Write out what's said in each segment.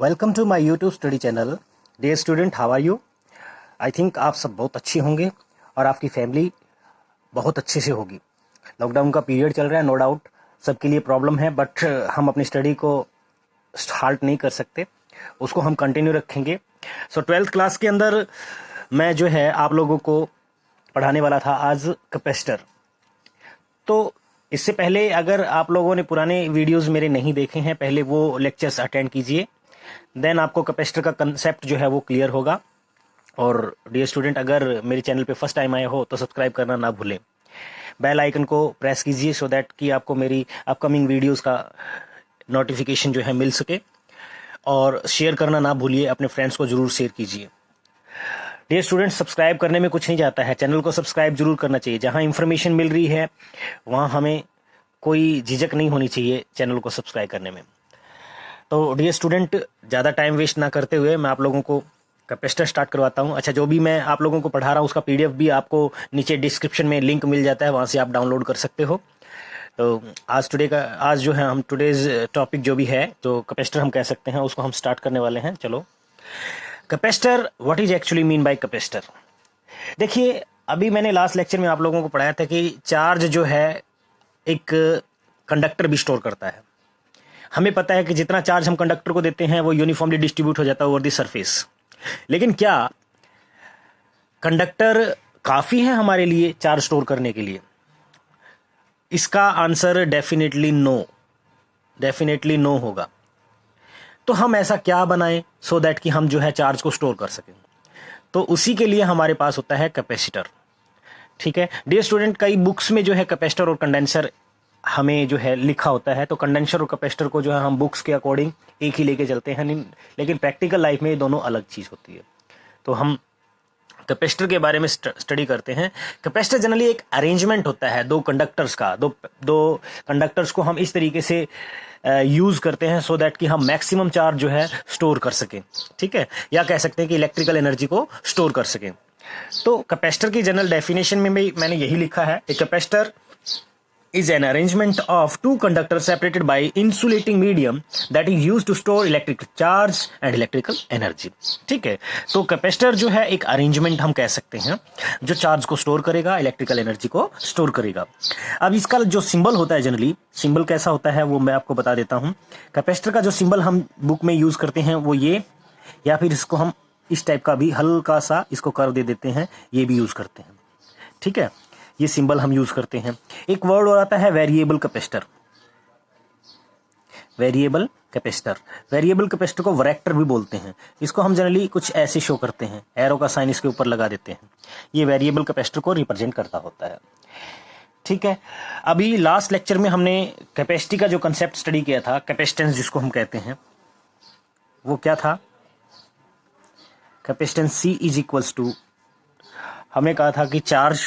Welcome to my YouTube study channel. Dear student, how are you? I think आप सब बहुत अच्छे होंगे और आपकी फैमिली बहुत अच्छे से होगी। लॉकडाउन का पीरियड चल रहा है, नो डाउट सबके लिए प्रॉब्लम है, बट हम अपनी स्टडी को हाल्ट नहीं कर सकते, उसको हम कंटिन्यू रखेंगे। सो 12th क्लास के अंदर मैं जो है आप लोगों को पढ़ाने वाला था आज कैपेसिटर। तो इससे पहले अगर आप लोगों ने पुराने वीडियोस मेरे नहीं देखे हैं, पहले वो लेक्चर्स अटेंड कीजिए, देन आपको कैपेसिटर का कंसेप्ट जो है वो क्लियर होगा। और डियर स्टूडेंट, अगर मेरे चैनल पे फर्स्ट टाइम आए हो तो सब्सक्राइब करना ना भूलें, बेल आइकन को प्रेस कीजिए सो दैट कि आपको मेरी अपकमिंग वीडियोस का नोटिफिकेशन जो है मिल सके। और शेयर करना ना भूलिए, अपने फ्रेंड्स को जरूर शेयर कीजिए। डियर स्टूडेंट, सब्सक्राइब करने में कुछ नहीं जाता है, चैनल को सब्सक्राइब जरूर करना चाहिए। जहां इंफॉर्मेशन मिल रही है वहां हमें कोई झिझक नहीं होनी चाहिए चैनल को सब्सक्राइब करने में। तो डियर स्टूडेंट, ज़्यादा टाइम वेस्ट ना करते हुए मैं आप लोगों को कैपेसिटर स्टार्ट करवाता हूँ। अच्छा, जो भी मैं आप लोगों को पढ़ा रहा हूँ उसका पीडीएफ भी आपको नीचे डिस्क्रिप्शन में लिंक मिल जाता है, वहाँ से आप डाउनलोड कर सकते हो। तो आज जो है हम टुडेज टॉपिक जो भी है, जो कैपेसिटर हम कह सकते हैं, उसको हम स्टार्ट करने वाले हैं। चलो, capacitor, what is actually mean by capacitor. देखिए, अभी मैंने लास्ट लेक्चर में आप लोगों को पढ़ाया था कि चार्ज जो है एक कंडक्टर भी स्टोर करता है। हमें पता है कि जितना चार्ज हम कंडक्टर को देते हैं वो यूनिफॉर्मली डिस्ट्रीब्यूट हो जाता है ओवर द सरफेस। लेकिन क्या कंडक्टर काफी है हमारे लिए चार्ज स्टोर करने के लिए? इसका आंसर डेफिनेटली नो होगा। तो हम ऐसा क्या बनाएं सो दैट कि हम जो है चार्ज को स्टोर कर सकें? तो उसी के लिए हमारे पास होता है कैपेसिटर। ठीक है डियर स्टूडेंट, कई बुक्स में जो है कैपेसिटर और कंडेंसर हमें जो है लिखा होता है, तो कंडेंसर और कैपेसिटर को जो है हम बुक्स के अकॉर्डिंग एक ही लेके चलते हैं, लेकिन प्रैक्टिकल लाइफ में ये दोनों अलग चीज होती है। तो हम कैपेसिटर के बारे में स्टडी करते हैं। कैपेसिटर जनरली एक अरेंजमेंट होता है दो कंडक्टर्स का। दो कंडक्टर्स को हम इस तरीके से यूज करते हैं सो दैट कि हम मैक्सिमम चार्ज जो है स्टोर कर सकें। ठीक है, या कह सकते हैं कि इलेक्ट्रिकल एनर्जी को स्टोर कर सकें। तो कैपेसिटर की जनरल डेफिनेशन में भी मैंने यही लिखा है, a capacitor is an arrangement of two conductors separated by insulating medium that is used to store electric charge and electrical energy। ठीक है, तो कैपेसिटर जो है एक अरेंजमेंट हम कह सकते हैं जो चार्ज को स्टोर करेगा, इलेक्ट्रिकल एनर्जी को स्टोर करेगा। अब इसका जो सिंबल होता है, जनरली सिंबल कैसा होता है वो मैं आपको बता देता हूं। कैपेसिटर का जो सिंबल हम बुक में यूज करते हैं वो ये, या फिर इसको हम इस टाइप का भी हल्का सा इसको कर्व दे देते हैं, ये भी यूज करते हैं। ठीक है, ये सिंबल हम यूज करते हैं। एक वर्ड और आता है वेरिएबल कैपेसिटर। वेरिएबल कैपेसिटर को वरेक्टर भी बोलते हैं। इसको हम जनरली कुछ ऐसे शो करते हैं, एरो का साइन इसके ऊपर लगा देते हैं, ये वेरिएबल कैपेसिटर को रिप्रेजेंट करता होता है। ठीक है, अभी लास्ट लेक्चर में हमने कैपेसिटी का जो कंसेप्ट स्टडी किया था, कैपेसिटेंस जिसको हम कहते हैं, वो क्या था? Capacitance C is equals to, हमने कहा था कि चार्ज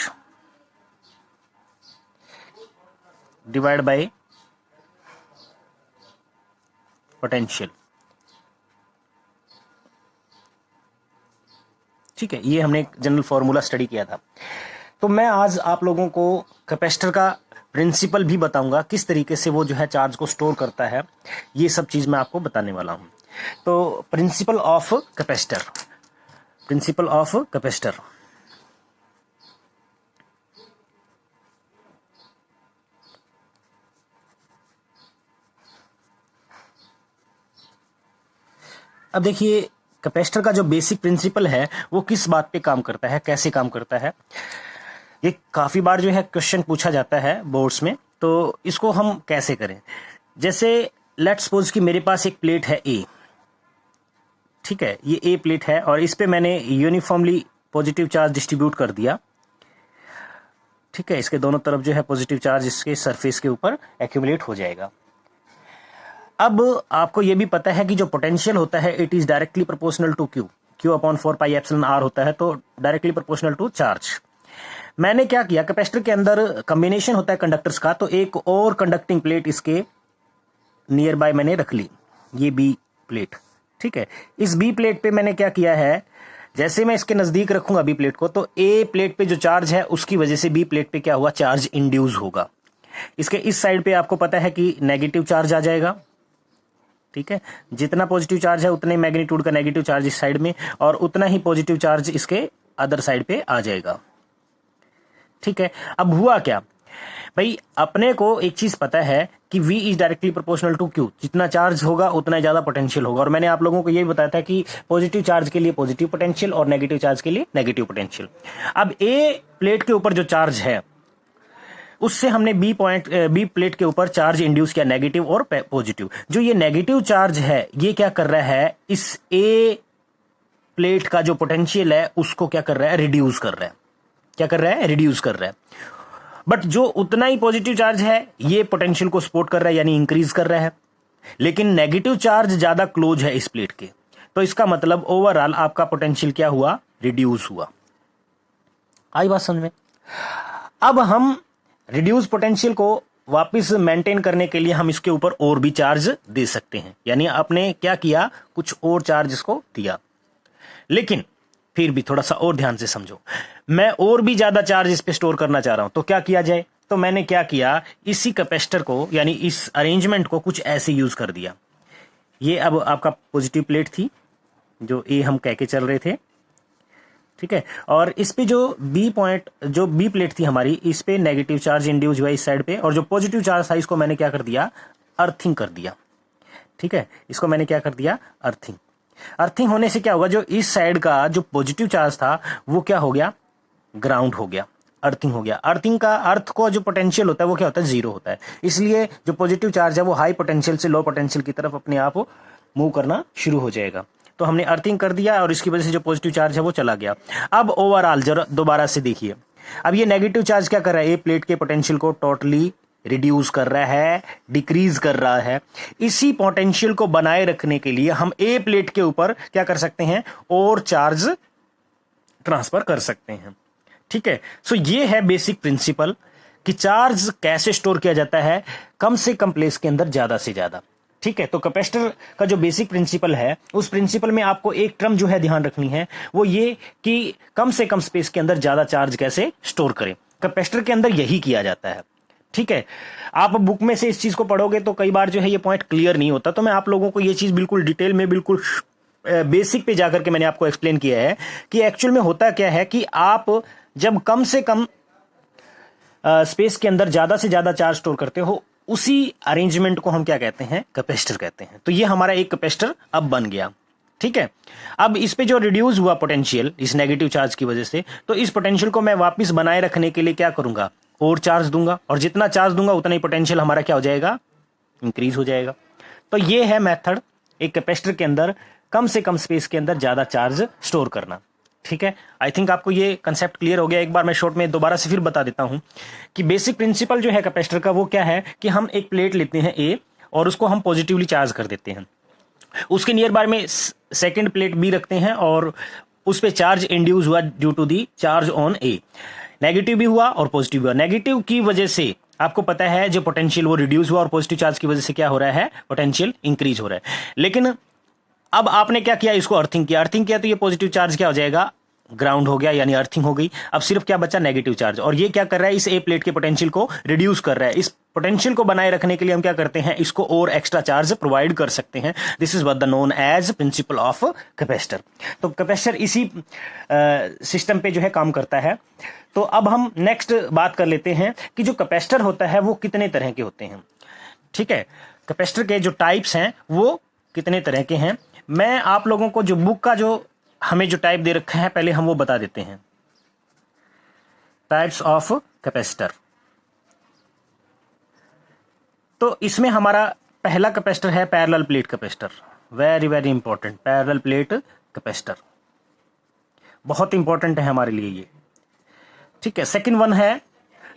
डिवाइड बाय पोटेंशियल। ठीक है, ये हमने एक जनरल फॉर्मूला स्टडी किया था। तो मैं आज आप लोगों को कैपेसिटर का प्रिंसिपल भी बताऊंगा, किस तरीके से वो जो है चार्ज को स्टोर करता है, ये सब चीज मैं आपको बताने वाला हूं। तो प्रिंसिपल ऑफ कैपेसिटर। अब देखिए, कैपेसिटर का जो बेसिक प्रिंसिपल है वो किस बात पे काम करता है, कैसे काम करता है, ये काफी बार जो है क्वेश्चन पूछा जाता है बोर्ड्स में। तो इसको हम कैसे करें? जैसे लेट्स सपोज कि मेरे पास एक प्लेट है ए। ठीक है, ये ए प्लेट है और इस पे मैंने यूनिफॉर्मली पॉजिटिव चार्ज डिस्ट्रीब्यूट कर दिया। ठीक है, इसके दोनों तरफ जो है पॉजिटिव चार्ज इसके सरफेस के ऊपर एक्यूमुलेट हो जाएगा। अब आपको यह भी पता है कि जो पोटेंशियल होता है it is directly proportional to q upon 4 pi epsilon r होता है, तो डायरेक्टली प्रोपोर्शनल टू चार्ज। मैंने क्या किया, कैपेसिटर के अंदर कॉम्बिनेशन होता है कंडक्टर्स का, तो एक और कंडक्टिंग प्लेट इसके नियर बाय मैंने रख ली, ये बी प्लेट। ठीक है, इस बी प्लेट पे मैंने क्या किया है, जैसे मैं इसके नजदीक रखूंगा बी प्लेट को, तो ए प्लेट पे जो चार्ज है उसकी वजह से बी प्लेट पे क्या हुआ, चार्ज इंड्यूस होगा। इसके इस साइड पे आपको पता है कि नेगेटिव चार्ज आ जाएगा, ठीक है, जितना पॉजिटिव चार्ज है उतना ही मैग्नीट्यूड का नेगेटिव चार्ज इस साइड में और उतना ही पॉजिटिव चार्ज इसके अदर साइड पे आ जाएगा। ठीक है, अब हुआ क्या भाई, अपने को एक चीज पता है कि V is directly proportional to Q, जितना चार्ज होगा उतना ज्यादा पोटेंशियल होगा। और मैंने आप लोगों को ये बताया था कि पॉजिटिव चार्ज के लिए पॉजिटिव पोटेंशियल और नेगेटिव चार्ज के लिए नेगेटिव पोटेंशियल। अब A प्लेट के ऊपर जो चार्ज है उससे हमने B प्लेट के ऊपर चार्ज इंड्यूस किया, नेगेटिव और पॉजिटिव। जो ये नेगेटिव चार्ज है ये क्या कर रहा है, इस A प्लेट का जो पोटेंशियल है उसको क्या कर रहा है, रिड्यूस कर रहा है। क्या कर रहा है, रिड्यूस कर रहा है। बट जो उतना ही पॉजिटिव चार्ज है ये पोटेंशियल को सपोर्ट कर रहा है, यानी इंक्रीज कर रहा है। लेकिन नेगेटिव चार्ज ज्यादा क्लोज है इस प्लेट के, तो इसका मतलब ओवरऑल आपका पोटेंशियल क्या हुआ, रिड्यूस हुआ। आई बात समझ में? अब हम रिड्यूस पोटेंशियल को वापस मेंटेन करने के लिए हम इसके ऊपर और भी चार्ज दे सकते हैं, यानी आपने क्या किया, कुछ और चार्ज इसको दिया। लेकिन फिर भी थोड़ा सा और ध्यान से समझो, मैं और भी ज्यादा चार्ज इस पे स्टोर करना चाह रहा हूं, तो क्या किया जाए? तो मैंने क्या किया, इसी कैपेसिटर को यानी इस अरेंजमेंट को कुछ ऐसे यूज कर दिया। ये अब आपका पॉजिटिव प्लेट थी जो ए हम कह के चल रहे थे, ठीक है, और इस पे जो बी प्लेट थी हमारी, इस पे नेगेटिव चार्ज इंड्यूस हुआ इस साइड पे, और जो पॉजिटिव चार्ज था इसको मैंने क्या कर दिया, अर्थिंग कर दिया। ठीक है, इसको मैंने क्या कर दिया, अर्थिंग। अर्थिंग होने से क्या होगा, जो इस साइड का जो पॉजिटिव चार्ज था वो क्या हो गया, ग्राउंड हो गया, अर्थिंग हो गया। अर्थिंग का अर्थ को जो पोटेंशियल होता है वो क्या होता है, जीरो होता है। इसलिए जो पॉजिटिव चार्ज है वो हाई पोटेंशियल से लो पोटेंशियल की तरफ अपने आप मूव करना शुरू हो जाएगा। तो हमने अर्थिंग कर दिया और इसकी वजह से जो पॉजिटिव चार्ज है वो चला गया। अब ओवरऑल जरा दोबारा से देखिए, अब ये नेगेटिव चार्ज क्या कर रहा है, ए प्लेट के पोटेंशियल को टोटली रिड्यूस कर रहा है, डिक्रीज कर रहा है। इसी पोटेंशियल को बनाए रखने के लिए हम ए प्लेट के ऊपर क्या कर सकते हैं, और चार्ज ट्रांसफर कर सकते हैं। ठीक है, सो ये है बेसिक प्रिंसिपल कि चार्ज कैसे स्टोर किया जाता है कम से कम प्लेस के अंदर ज्यादा से ज्यादा। ठीक है, तो कैपेसिटर का जो बेसिक प्रिंसिपल है उस प्रिंसिपल में आपको एक टर्म जो है ध्यान रखनी है, वो ये कि कम से कम स्पेस के अंदर ज्यादा चार्ज कैसे स्टोर करें। कैपेसिटर के अंदर यही किया जाता है। ठीक है, आप बुक में से इस चीज को पढ़ोगे तो कई बार जो है ये पॉइंट क्लियर नहीं होता, तो मैं आप लोगों को ये चीज बिल्कुल डिटेल में, बिल्कुल बेसिक पे जाकर के मैंने आपको एक्सप्लेन किया है कि एक्चुअल में होता क्या है कि आप जब कम से कम स्पेस के अंदर ज्यादा से ज्यादा चार्ज स्टोर करते हो, उसी अरेंजमेंट को हम क्या कहते हैं, कैपेसिटर कहते हैं। तो ये हमारा एक कैपेसिटर अब बन गया। ठीक है, अब इस पे जो रिड्यूस हुआ पोटेंशियल इस नेगेटिव चार्ज की वजह से, तो इस पोटेंशियल को मैं वापस बनाए रखने के लिए क्या करूंगा, और चार्ज दूंगा, और जितना चार्ज दूंगा उतना ही पोटेंशियल हमारा क्या हो जाएगा, इंक्रीज हो जाएगा। तो ये है मेथड एक कैपेसिटर के अंदर कम से कम स्पेस के अंदर ज्यादा चार्ज स्टोर करना। ठीक है, आई थिंक आपको ये कंसेप्ट क्लियर हो गया। एक बार मैं शॉर्ट में दोबारा से फिर बता देता हूं कि बेसिक प्रिंसिपल जो है कैपेसिटर का वो क्या है कि हम एक प्लेट लेते हैं ए और उसको हम पॉजिटिवली चार्ज कर देते हैं, उसके नियर बाय में सेकंड प्लेट बी रखते हैं और उस पे चार्ज इंड्यूस हुआ due to the charge on A, negative भी हुआ और पॉजिटिव भी हुआ। नेगेटिव की वजह से आपको पता है जो पोटेंशियल वो रिड्यूस हुआ और पॉजिटिव चार्ज की वजह से क्या हो रहा है, पोटेंशियल इंक्रीज हो रहा है। लेकिन अब आपने क्या किया, इसको अर्थिंग किया, अर्थिंग किया तो ये पॉजिटिव चार्ज क्या हो जाएगा, ग्राउंड हो गया, यानी अर्थिंग हो गई। अब सिर्फ क्या बचा, नेगेटिव चार्ज, और ये क्या कर रहा है, इस ए प्लेट के पोटेंशियल को रिड्यूस कर रहा है। इस पोटेंशियल को बनाए रखने के लिए हम क्या करते हैं, इसको और एक्स्ट्रा चार्ज प्रोवाइड कर सकते हैं। This is what the known as principle of capacitor. तो कैपेसिटर इसी सिस्टम पे जो है काम करता है। तो अब हम नेक्स्ट बात कर लेते हैं कि जो कैपेसिटर होता है वो कितने तरह के होते हैं। ठीक है, कैपेसिटर के जो टाइप्स हैं वो कितने तरह के हैं। मैं आप लोगों को जो बुक का जो हमें जो टाइप दे रखा है पहले हम वो बता देते हैं, टाइप्स ऑफ कैपेसिटर। तो इसमें हमारा पहला कैपेसिटर है parallel plate capacitor, very very important, parallel plate capacitor बहुत इंपॉर्टेंट है हमारे लिए ये। ठीक है, सेकंड वन है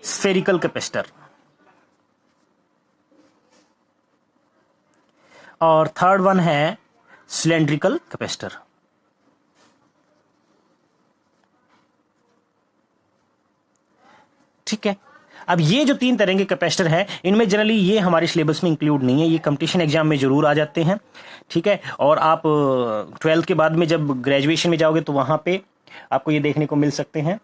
स्फेरिकल कैपेसिटर, और थर्ड वन है सिलेंड्रिकल कैपेसिटर। ठीक है, अब ये जो तीन तरह के कैपेसिटर है इनमें जनरली ये हमारे सिलेबस में इंक्लूड नहीं है, ये कंपटीशन एग्जाम में जरूर आ जाते हैं। ठीक है, और आप 12th के बाद में जब ग्रेजुएशन में जाओगे तो वहां पे आपको ये देखने को मिल सकते हैं।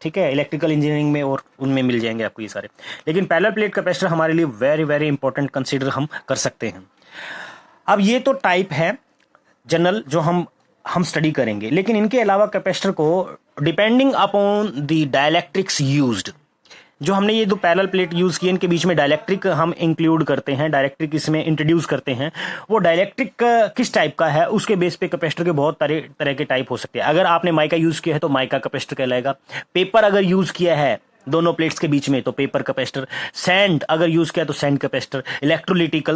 ठीक है, इलेक्ट्रिकल इंजीनियरिंग में और उनमें मिल जाएंगे आपको ये सारे। लेकिन पैरेलल प्लेट कैपेसिटर हमारे लिए वेरी वेरी इंपॉर्टेंट कंसीडर हम कर सकते हैं। अब ये तो टाइप है जनरल जो हम स्टडी करेंगे, लेकिन इनके अलावा कैपेसिटर को depending upon the dielectrics used, जो हमने ये दो पैरेलल प्लेट यूज किए इनके बीच में डाइलेक्ट्रिक हम इंक्लूड करते हैं, डाइलेक्ट्रिक इसमें इंट्रोड्यूस करते हैं, वो डाइलेक्ट्रिक किस टाइप का है उसके बेस पे कैपेसिटर के बहुत तरह के टाइप हो सकते हैं। अगर आपने माइका यूज किया है तो माइका कैपेसिटर कहलाएगा, पेपर अगर यूज किया है दोनों प्लेट्स के बीच में तो पेपर कैपेसिटर, सैंड अगर यूज किया तो सैंड कैपेसिटर, इलेक्ट्रोलिटिक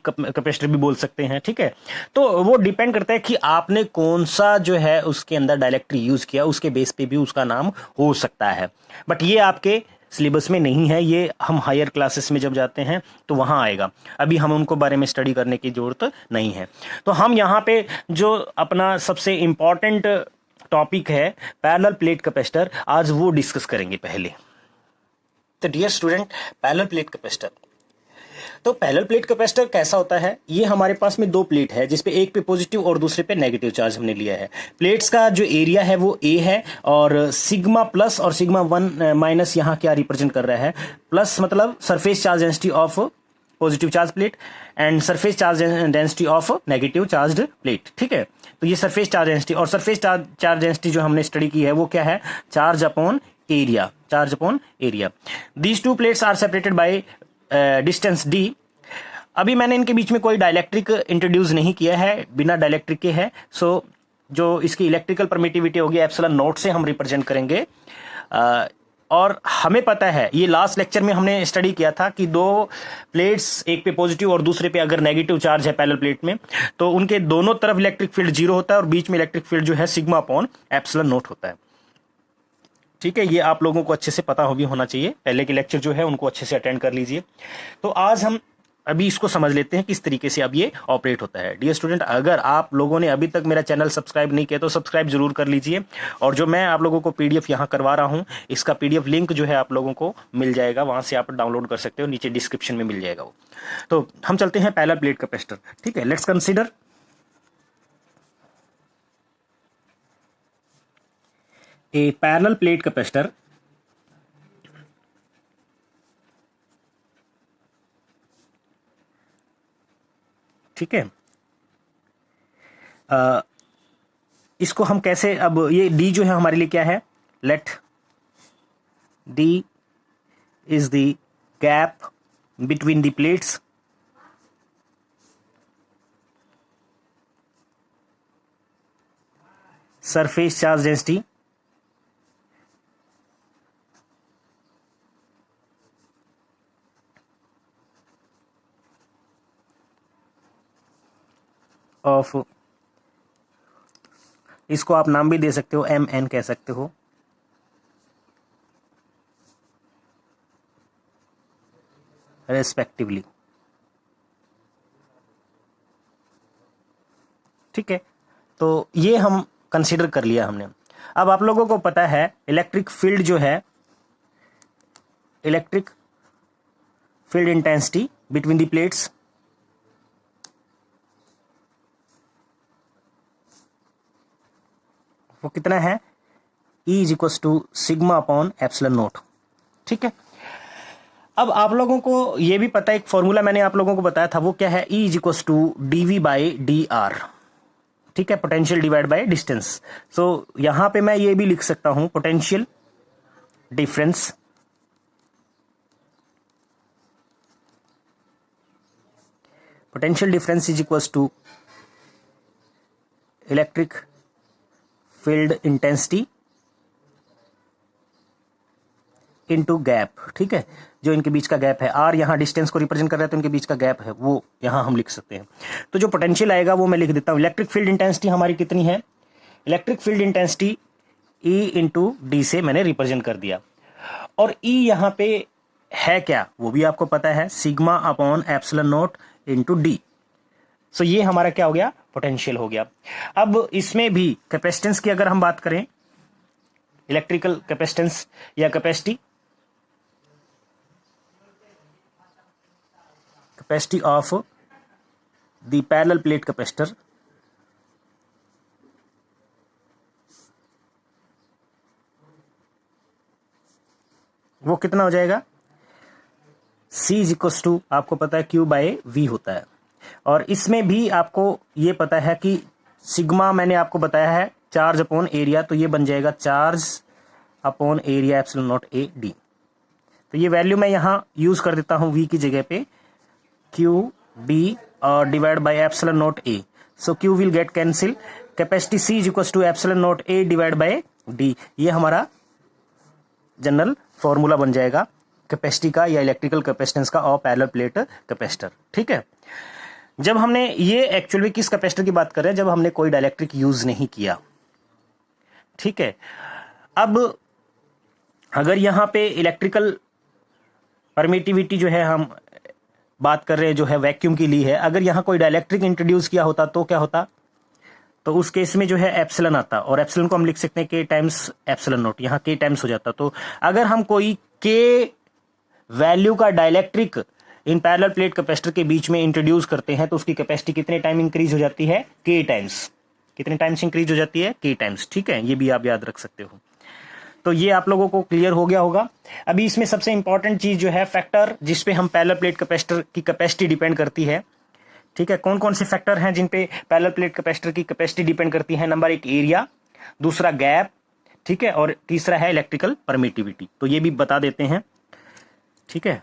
कैपेसिटर भी बोल सकते हैं, ठीक है। तो वो डिपेंड करता है कि आपने कौन सा जो है उसके अंदर डाइलेक्ट्रिक यूज किया, उसके बेस पे भी उसका नाम हो सकता है। बट ये आपके सिलेबस में नहीं है, ये हम हायर क्लासेस में जब जाते हैं तो वहां आएगा, अभी हम उनको बारे में स्टडी करने की जरूरत नहीं है। तो हम यहाँ पे जो अपना सबसे इंपॉर्टेंट टॉपिक है पैरेलल प्लेट कैपेसिटर, आज वो डिस्कस करेंगे पहले। तो dear student, parallel plate capacitor, तो पैरेलल प्लेट कैपेसिटर कैसा होता है? ये हमारे पास में दो प्लेट है जिसपे एक पे पॉजिटिव और दूसरे पे नेगेटिव चार्ज हमने लिया है। प्लेट्स का जो एरिया है वो ए है, और सिग्मा प्लस और सिग्मा 1 माइनस यहाँ क्या रिप्रेजेंट कर रहा है? प्लस मतलब surface charge density of positive charge plate and surface charge density of negative charge plate, ठीक है। तो ये सरफेस चार्ज डेंसिटी, और सरफेस चार्ज डेंसिटी जो हमने स्टडी की है वो क्या है? Charge upon area, charge upon area. These two plates are separated by distance d. अभी मैंने इनके बीच में कोई डाइलेक्ट्रिक इंट्रोड्यूस नहीं किया है, बिना डाइलेक्ट्रिक के है। सो जो इसकी इलेक्ट्रिकल परमिटिविटी होगी एप्सिलॉन नॉट से हम रिप्रेजेंट करेंगे। और हमें पता है, ये लास्ट लेक्चर में हमने स्टडी किया था कि दो प्लेट्स, एक पे पॉजिटिव और दूसरे पे अगर नेगेटिव चार्ज है पैरेलल प्लेट में, तो उनके दोनों तरफ इलेक्ट्रिक फील्ड जीरो होता है और बीच में इलेक्ट्रिक फील्ड जो है सिग्मा अपॉन एप्सिलॉन नॉट होता है, ठीक है। ये आप लोगों को अच्छे से पता हो भी होना चाहिए, पहले के लेक्चर जो है उनको अच्छे से अटेंड कर लीजिए। तो आज हम अभी इसको समझ लेते हैं किस तरीके से अब ये ऑपरेट होता है। डियर स्टूडेंट, अगर आप लोगों ने अभी तक मेरा चैनल सब्सक्राइब नहीं किया तो सब्सक्राइब जरूर कर लीजिए, और जो मैं आप लोगों को पीडीएफ यहाँ करवा रहा हूँ, इसका पीडीएफ लिंक जो है आप लोगों को मिल जाएगा, वहां से आप डाउनलोड कर सकते हो, नीचे डिस्क्रिप्शन में मिल जाएगा वो। तो हम चलते हैं पैरेलल प्लेट कैपेसिटर, ठीक है। Let's consider a parallel plate capacitor, ठीक है। इसको हम कैसे, अब ये डी जो है हमारे लिए क्या है? Let d is the gap between the plates surface charge density of, इसको आप नाम भी दे सकते हो, एम एन कह सकते हो, रेस्पेक्टिवली, ठीक है। तो ये हम कंसीडर कर लिया हमने। अब आप लोगों को पता है इलेक्ट्रिक फील्ड जो है, electric field intensity between the plates वो कितना है? E is equal to sigma upon epsilon naught, ठीक है। अब आप लोगों को ये भी पता है, एक फॉर्मूला मैंने आप लोगों को बताया था, वो क्या है? E is equal to dv by d r, ठीक है, potential divide by distance. So यहां पे मैं ये भी लिख सकता हूं, potential difference is equal to electric field intensity into gap, ठीक है। जो इनके बीच का गैप है, आर यहां डिस्टेंस को रिप्रेजेंट कर रहा है तो इनके बीच का गैप है वो यहां हम लिख सकते हैं। तो जो पोटेंशियल आएगा वो मैं लिख देता हूं। इलेक्ट्रिक फील्ड इंटेंसिटी हमारी कितनी है? Electric field intensity E into D से मैंने रिप्रेजेंट कर दिया, और E यहां पे है क्या वो भी आपको पता है, sigma upon epsilon not into D. So ये हमारा क्या हो गया? पोटेंशियल हो गया। अब इसमें भी कैपेसिटेंस की अगर हम बात करें, इलेक्ट्रिकल कैपेसिटेंस या capacity of the parallel plate capacitor, वो कितना हो जाएगा? C इज इक्वल टू, आपको पता है Q बाय V होता है, और इसमें भी आपको ये पता है कि सिग्मा मैंने आपको बताया है चार्ज अपॉन एरिया, तो ये बन जाएगा charge upon area epsilon naught A D. तो ये वैल्यू मैं यहाँ यूज कर देता हूँ v की जगह पे क्यू डी और divide by epsilon naught A. So Q will get cancel, capacity C is equal to epsilon naught A divide by D. ये हमारा जनरल फॉर्मूला बन जाएगा कैपेसिटी का या इलेक्ट्रिकल कैपेसिटेंस का और पैरेलल प्लेट कैपेसिटर। ठीक है, जब हमने ये एक्चुअल में किस कैपेसिटर की बात कर रहे हैं, जब हमने कोई डाइलेक्ट्रिक यूज नहीं किया। ठीक है, अब अगर यहां पे इलेक्ट्रिकल परमिटिविटी जो है हम बात कर रहे हैं जो है वैक्यूम के लिए है, अगर यहां कोई डाइलेक्ट्रिक इंट्रोड्यूस किया होता तो क्या होता, तो उस केस में जो है एप्सिलॉन आता और एप्सिलॉन को हम लिख सकते हैं के टाइम्स एप्सिलॉन नॉट, यहां के टाइम्स हो जाता। तो अगर हम कोई के वैल्यू का dielectric in parallel plate capacitor के बीच में इंट्रोड्यूस करते हैं तो उसकी कैपेसिटी कितने टाइम इंक्रीज हो जाती है, के टाइम्स। कितने टाइम्स इंक्रीज हो जाती है, के टाइम्स। ठीक है, ये भी आप याद रख सकते हो। तो ये आप लोगों को क्लियर हो गया होगा। अभी इसमें सबसे इंपॉर्टेंट चीज जो है फैक्टर जिसपे हम पैरेलल प्लेट कैपेसिटर की कैपेसिटी डिपेंड करती है। ठीक है, कौन कौन से फैक्टर हैं जिन पे पैरेलल प्लेट कैपेसिटर की कैपेसिटी डिपेंड करती है। नंबर 1 एरिया, दूसरा गैप, ठीक है, और तीसरा है इलेक्ट्रिकल परमिटिविटी। तो ये भी बता देते हैं। ठीक है,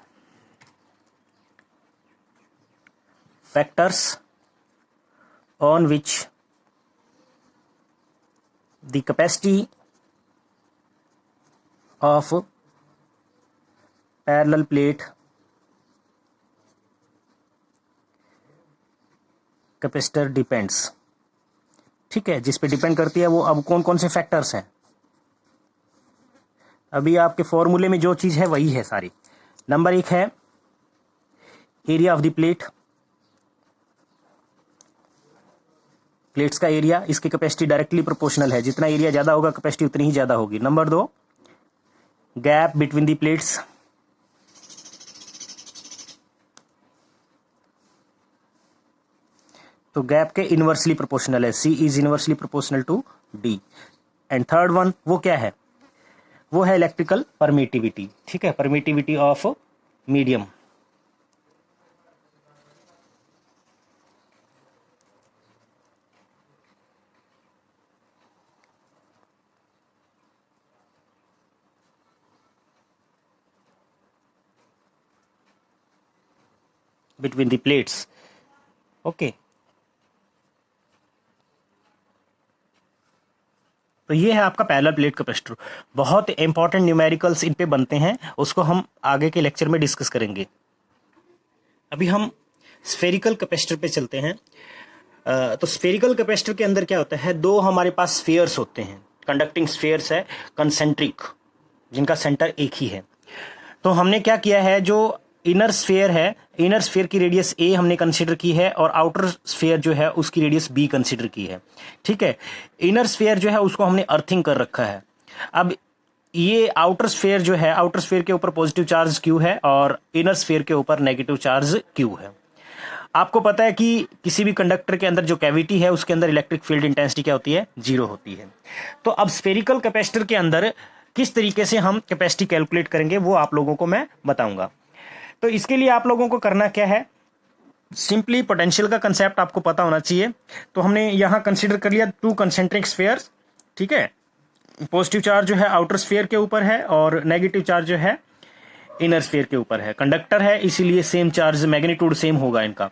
factors on which the capacity of parallel plate capacitor depends. ठीक है, जिस पे डिपेंड करती है वो अब कौन कौन से फैक्टर्स हैं। अभी आपके फॉर्मूले में जो चीज है वही है सारी। नंबर 1 है area of the plate, plates का एरिया, इसकी कैपेसिटी डायरेक्टली प्रोपोर्शनल है, जितना एरिया ज्यादा होगा कैपेसिटी उतनी ही ज्यादा होगी। Number 2 gap between the plates, तो गैप के इनवर्सली प्रोपोर्शनल है, C is inversely proportional to D। And third one वो क्या है, वो है इलेक्ट्रिकल परमिटिविटी। ठीक है, permittivity of medium. Between the plates. Okay, तो ये है आपका पैरेलल प्लेट कैपेसिटर। बहुत इंपॉर्टेंट न्यूमेरिकल्स इन पे बनते हैं, उसको हम आगे के लेक्चर में डिस्कस करेंगे। अभी हम स्फेरिकल कैपेसिटर पे चलते हैं। तो स्फेरिकल कैपेसिटर के अंदर क्या होता है, दो हमारे पास स्फीयर्स होते हैं, कंडक्टिंग स्फीयर्स है कंसेंट्रिक, जिनका सेंटर एक ही है। तो हमने क्या किया है, जो इनर स्फीयर है, इनर स्फीयर की रेडियस a हमने कंसीडर की है और आउटर स्फीयर जो है उसकी रेडियस b कंसीडर की है। ठीक है, इनर स्फीयर जो है उसको हमने अर्थिंग कर रखा है। अब ये आउटर स्फीयर जो है, आउटर स्फीयर के ऊपर पॉजिटिव चार्ज q है और इनर स्फीयर के ऊपर नेगेटिव चार्ज q है। आपको पता है कि किसी भी कंडक्टर के अंदर जो कैविटी है उसके अंदर इलेक्ट्रिक फील्ड इंटेंसिटी क्या होती है, 0 होती है। तो अब स्फेरिकल कैपेसिटर के अंदर किस तरीके से हम कैपेसिटी कैलकुलेट करेंगे वो आप लोगों को मैं बताऊंगा। तो इसके लिए आप लोगों को करना क्या है, सिंपली पोटेंशियल का कंसेप्ट आपको पता होना चाहिए। तो हमने यहां कंसीडर कर लिया 2 कंसेंट्रिक स्फीयर्स। ठीक है, पॉजिटिव चार्ज जो है आउटर स्फीयर के ऊपर है और नेगेटिव चार्ज जो है इनर स्फीयर के ऊपर है। कंडक्टर है इसीलिए सेम चार्ज, मैग्नीट्यूड सेम होगा इनका।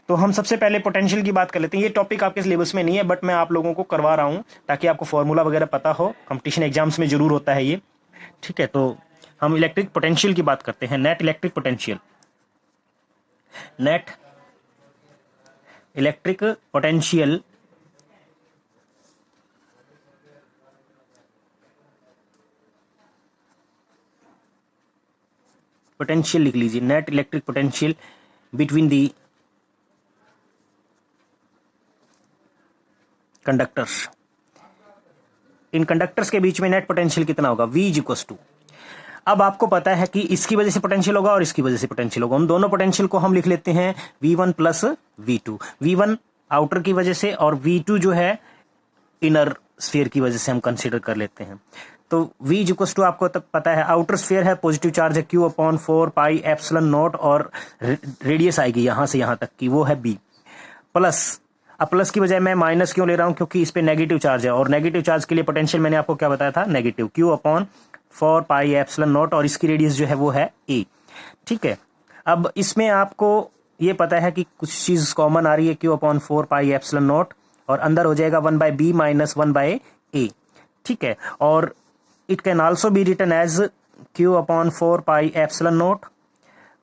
तो हम सबसे पहले पोटेंशियल की बात कर लेते हैं। ये टॉपिक आपके सिलेबस में नहीं है बट मैं आप लोगों को करवा रहा हूं ताकि आपको फॉर्मूला वगैरह पता हो, कंपटीशन एग्जाम्स में जरूर होता है ये। ठीक है, तो हम इलेक्ट्रिक पोटेंशियल की बात करते हैं। Net electric potential, net electric potential potential लिख लीजिए, net electric potential between the conductors. In conductors के बीच में नेट पोटेंशियल कितना होगा, V इज इक्वल टू, अब आपको पता है कि इसकी वजह से पोटेंशियल होगा और इसकी वजह से पोटेंशियल होगा। उन दोनों पोटेंशियल को हम लिख लेते हैं V1 plus V2। V1 outer की वजह से और V2 जो है इनर स्फीयर की वजह से हम कंसीडर कर लेते हैं। तो V इज इक्वल टू आपको तक पता है, आउटर स्फीयर है, पॉजिटिव चार्ज है Q/4 पाई एप्सिलॉन नॉट और रेडियस आएगी यहां से यहां तक की, वो है B। प्लस, अब प्लस की बजाय मैं माइनस क्यों ले रहा हूं, क्योंकि इस पे नेगेटिव चार्ज है और नेगेटिव चार्ज के लिए पोटेंशियल मैंने आपको क्या बताया था, negative Q upon 4 pi epsilon naught, और इसकी रेडियस जो है वो है a। ठीक है, अब इसमें आपको ये पता है कि कुछ चीज कॉमन आ रही है, Q upon 4 pi epsilon naught, और अंदर हो जाएगा 1/b माइनस 1/a। ठीक है, और it can also be written as Q upon 4 pi epsilon naught,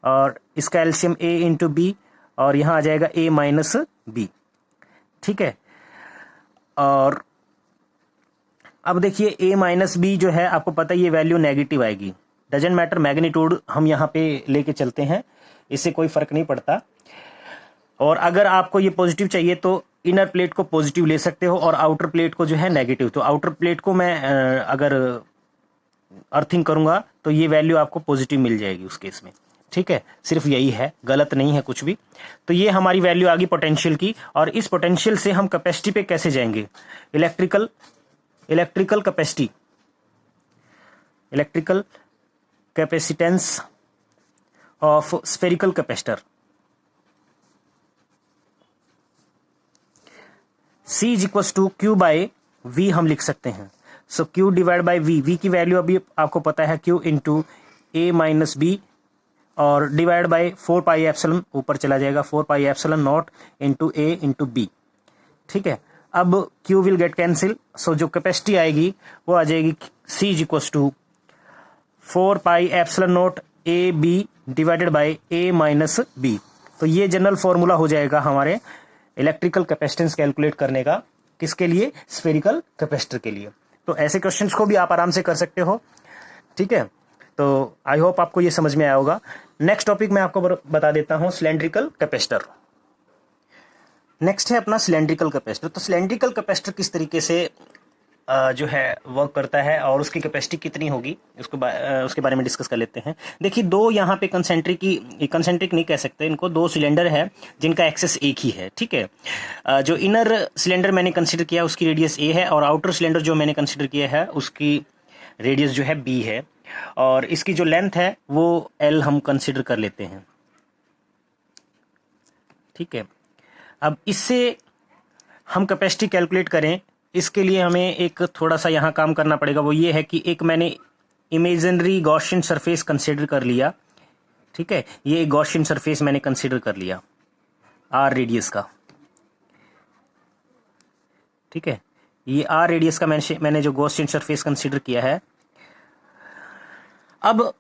और इसका एलसीएम a इंटू बी, और यहां आ जाएगा a माइनस बी। ठीक है, और अब देखिए a माइनस बी जो है आपको पता है ये वैल्यू नेगेटिव आएगी, डजेंट मैटर मैग्नीट्यूड हम यहाँ पे लेके चलते हैं, इससे कोई फर्क नहीं पड़ता। और अगर आपको ये पॉजिटिव चाहिए तो इनर प्लेट को पॉजिटिव ले सकते हो और आउटर प्लेट को जो है नेगेटिव। तो आउटर प्लेट को मैं अगर अर्थिंग करूंगा तो ये वैल्यू आपको पॉजिटिव मिल जाएगी उस केस में। ठीक है, सिर्फ यही है, गलत नहीं है कुछ भी। तो ये हमारी वैल्यू आ गई पोटेंशियल की, और इस पोटेंशियल से हम कैपेसिटी पे कैसे जाएंगे, electrical capacity, electrical capacitance of spherical capacitor. C is equal to Q by V हम लिख सकते हैं। So Q divide by V, V की वैल्यू अभी आपको पता है Q into A minus B, और डिवाइड बाय 4 पाई एप्सिलॉन, ऊपर चला जाएगा 4 pi epsilon not into A into B. ठीक है, अब Q will get cancel, so जो कैपेसिटी आएगी वो आ जाएगी C is equal to 4 pi epsilon naught A B divided by A minus B. तो ये जनरल फॉर्मूला हो जाएगा हमारे इलेक्ट्रिकल कैपेसिटेंस कैलकुलेट करने का, किसके लिए, स्फेरिकल कैपेसिटर के लिए। तो ऐसे क्वेश्चंस को भी आप आराम से कर सकते हो। ठीक है, तो आई होप आपको ये समझ में आया होगा। नेक्स्ट टॉपिक मैं आपको बता देता हूं, सिलेंड्रिकल कैपेसिटर। नेक्स्ट है अपना सिलेंड्रिकल कैपेसिटर। तो सिलेंड्रिकल कैपेसिटर किस तरीके से जो है वर्क करता है और उसकी कैपेसिटी कितनी होगी, उसके बारे में डिस्कस कर लेते हैं। देखिए, दो यहाँ पे कंसेंट्रिक नहीं कह सकते इनको, दो सिलेंडर है जिनका एक्सेस एक ही है। ठीक है, जो इनर सिलेंडर मैंने कंसिडर किया उसकी रेडियस a है, और आउटर सिलेंडर जो मैंने कंसिडर किया है उसकी रेडियस जो है b है, और इसकी जो लेंथ है वो l हम कंसिडर कर लेते हैं। ठीक है, अब इससे हम कैपेसिटी कैलकुलेट करें, इसके लिए हमें एक थोड़ा सा यहाँ काम करना पड़ेगा। वो ये है कि एक मैंने इमेजिनरी गॉसियन सरफेस कंसिडर कर लिया। ठीक है, ये एक गॉसियन सरफेस मैंने कंसिडर कर लिया r रेडियस का। ठीक है, ये r रेडियस का मैंने जो गॉसियन सरफेस कंसिडर किया है। अब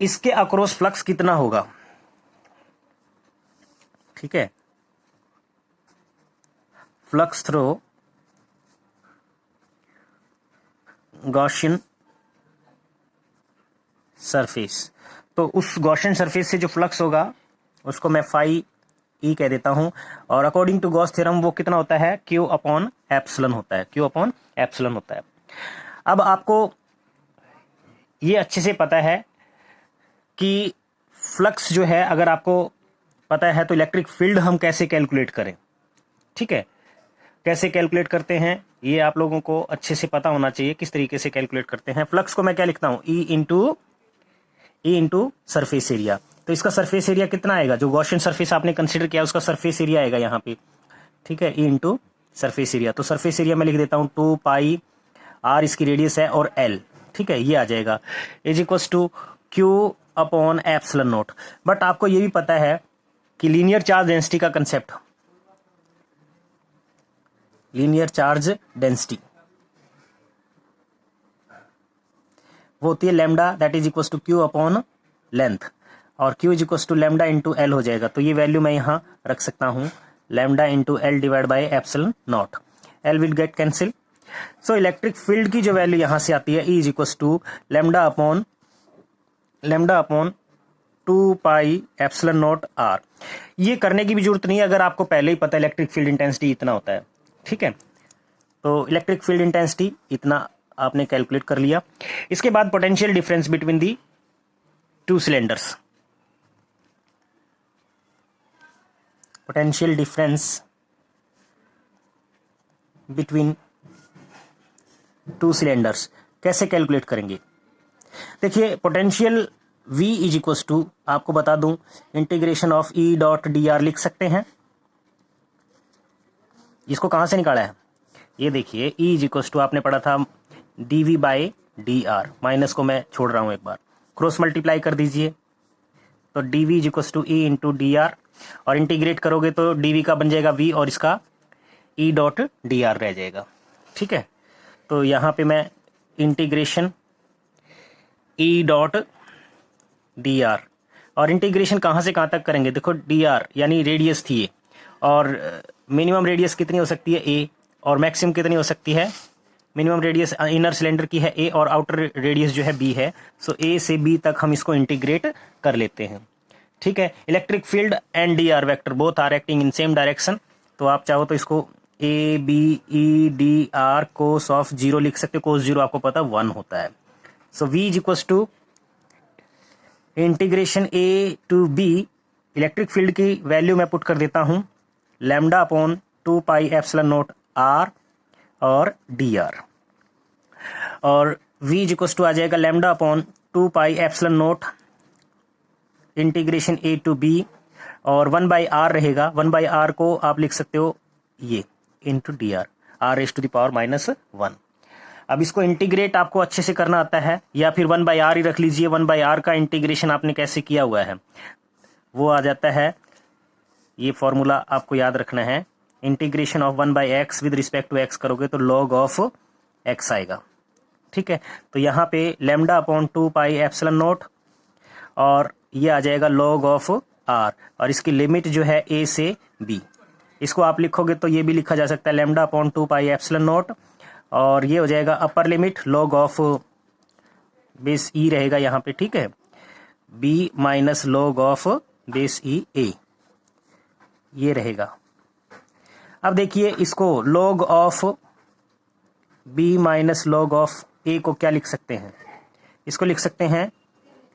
इसके अक्रॉस फ्लक्स कितना होगा, ठीक है, फ्लक्स थ्रू गॉसियन सरफेस। तो उस गॉसियन सरफेस से जो फ्लक्स होगा उसको मैं फाई ई कह देता हूं, और अकॉर्डिंग टू गॉस थ्योरम वो कितना होता है, Q अपॉन एप्सिलॉन होता है, Q अपॉन एप्सिलॉन होता है। अब आपको ये अच्छे से पता है कि फ्लक्स जो है, अगर आपको पता है तो इलेक्ट्रिक फील्ड हम कैसे कैलकुलेट करें। ठीक है, कैसे कैलकुलेट करते हैं ये आप लोगों को अच्छे से पता होना चाहिए, किस तरीके से कैलकुलेट करते हैं। फ्लक्स को मैं क्या लिखता हूं, E इंटू सरफेस एरिया। तो इसका सरफेस एरिया कितना आएगा, जो गॉसियन सरफेस आपने कंसीडर किया उसका सरफेस एरिया आएगा यहाँ पे। ठीक है, E इंटू सरफेस एरिया। तो सरफेस एरिया मैं लिख देता हूं 2 पाई r इसकी रेडियस है, और l। ठीक है, ये आ जाएगा is equal to Q upon epsilon naught. But आपको ये भी पता है कि लीनियर चार्ज डेंसिटी का कंसेप्ट, लीनियर चार्ज डेंसिटी वो होती है lambda, that is equal to Q upon length, और Q is equal to lambda into L हो जाएगा। तो ये वैल्यू मैं यहां रख सकता हूं, lambda into L divide by epsilon naught, L will get cancel. So electric field की जो वैल्यू यहां से आती है, E is equal to lambda upon 2 pi epsilon naught R। ये करने की भी जरूरत नहीं है अगर आपको पहले ही पता है इलेक्ट्रिक फील्ड इंटेंसिटी इतना होता है। ठीक है, तो इलेक्ट्रिक फील्ड इंटेंसिटी इतना आपने कैलकुलेट कर लिया। इसके बाद potential difference between the two cylinders, potential difference between two cylinders कैसे कैलकुलेट करेंगे। देखिए, potential V is equal to, आपको बता दूं, integration of E dot dr लिख सकते हैं। इसको कहाँ से निकाला है, ये देखिए E इज इक्वल टू आपने पढ़ा था dv by d are, minus को मैं छोड़ रहा हूँ एक बार, क्रॉस मल्टीप्लाई कर दीजिए तो dv is equal to E into D R, और इंटीग्रेट करोगे तो dv का बन जाएगा v और इसका e डॉट डी आर रह जाएगा। ठीक है, तो यहाँ पे मैं integration e dot D R, और इंटीग्रेशन कहाँ से कहाँ तक करेंगे, देखो डी आर यानी रेडियस थी ये, और मिनिमम रेडियस कितनी हो सकती है a, और मैक्सिमम कितनी हो सकती है, मिनिमम रेडियस इनर सिलेंडर की है a और आउटर रेडियस जो है b है, सो a से b तक हम इसको इंटीग्रेट कर लेते हैं। ठीक है, electric field and D R vector both are acting in same direction, तो आप चाहो तो इसको a b e d r cos of 0 लिख सकते हो, cos 0 आपको पता 1 होता है। So v is equal to integration a to b, electric field की वैल्यू मैं पुट कर देता हूं lambda upon 2 pi epsilon naught r और डी आर, और v इज इक्वल टू आ जाएगा lambda upon 2 pi epsilon naught integration a to b, और 1 बाई आर रहेगा, 1 बाई आर को आप लिख सकते हो ये into D R, R raise to the power -1। अब इसको इंटीग्रेट आपको अच्छे से करना आता है, या फिर 1 बाई आर ही रख लीजिए, 1 बाई आर का इंटीग्रेशन आपने कैसे किया हुआ है वो आ जाता है, ये फॉर्मूला आपको याद रखना है, integration of 1 by X with respect to X करोगे तो लॉग ऑफ एक्स आएगा। ठीक है, तो यहाँ पे lambda upon 2 pi epsilon naught, और ये आ जाएगा लॉग ऑफ आर, और इसकी लिमिट जो है a से b, इसको आप लिखोगे तो ये भी लिखा जा सकता है lambda upon 2 pi epsilon naught, और ये हो जाएगा upper limit log of base e रहेगा यहाँ पे। ठीक है, b minus log of base e a, ये रहेगा। अब देखिए इसको log of b minus log of a को क्या लिख सकते हैं, इसको लिख सकते हैं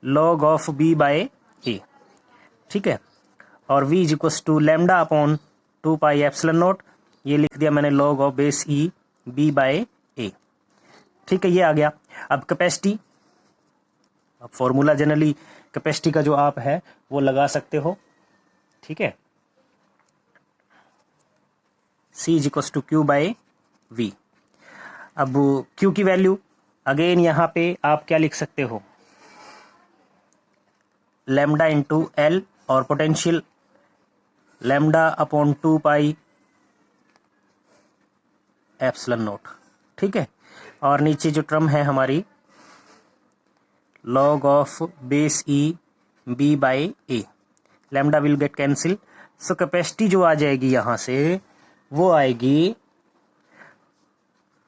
log of b by a। ठीक है, और v is equal to lambda upon 2 pi epsilon naught, ये लिख दिया मैंने log of base e b by a। ठीक है, ये आ गया। अब कैपेसिटी, अब फॉर्मूला जनरली कैपेसिटी का जो आप है वो लगा सकते हो। ठीक है, C is equal to Q by V. अब Q की वैल्यू अगेन यहाँ पे आप क्या लिख सकते हो, लैम्डा इंटू एल, और potential lambda upon 2 pi epsilon naught. ठीक है, और नीचे जो टर्म है हमारी log of base e b by a, lambda will get cancel, so capacity जो आ जाएगी यहाँ से वो आएगी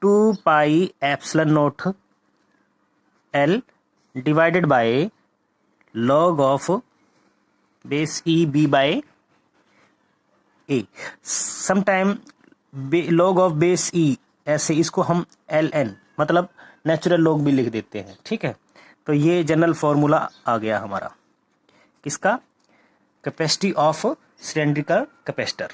2 pi epsilon naught L divided by log of base e b by a। Sometime log of base e ऐसे इसको हम ln मतलब नेचुरल लॉग भी लिख देते हैं। ठीक है, तो ये जनरल फॉर्मूला आ गया हमारा किसका, कैपेसिटी ऑफ सिलेंड्रिकल कैपेसिटर।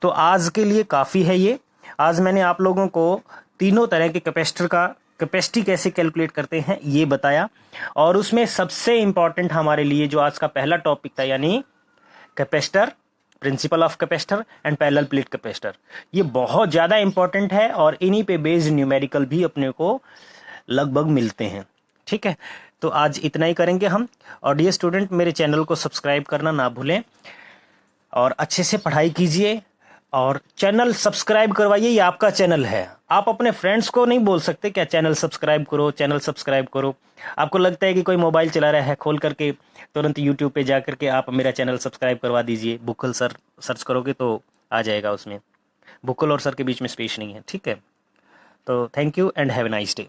तो आज के लिए काफ़ी है ये। आज मैंने आप लोगों को तीनों तरह के कैपेसिटर का कैपेसिटी कैसे कैलकुलेट करते हैं ये बताया, और उसमें सबसे इंपॉर्टेंट हमारे लिए जो आज का पहला टॉपिक था यानी capacitor, principal of capacitor and parallel plate capacitor, ये बहुत ज़्यादा इंपॉर्टेंट है, और इन्हीं पे बेस्ड न्यूमेरिकल भी अपने को लगभग मिलते हैं। ठीक है, तो आज इतना ही करेंगे हम, और डियर स्टूडेंट मेरे चैनल को सब्सक्राइब करना ना भूलें, और अच्छे से पढ़ाई कीजिए, और चैनल सब्सक्राइब करवाइए, ये आपका चैनल है। आप अपने फ्रेंड्स को नहीं बोल सकते क्या चैनल सब्सक्राइब करो, चैनल सब्सक्राइब करो। आपको लगता है कि कोई मोबाइल चला रहा है, खोल करके तुरंत यूट्यूब पे जा करके आप मेरा चैनल सब्सक्राइब करवा दीजिए। बुक्कल सर सर्च करोगे तो आ जाएगा, उसमें बुक्कल और सर के बीच में स्पेस नहीं है। ठीक है, तो thank you and have a nice day.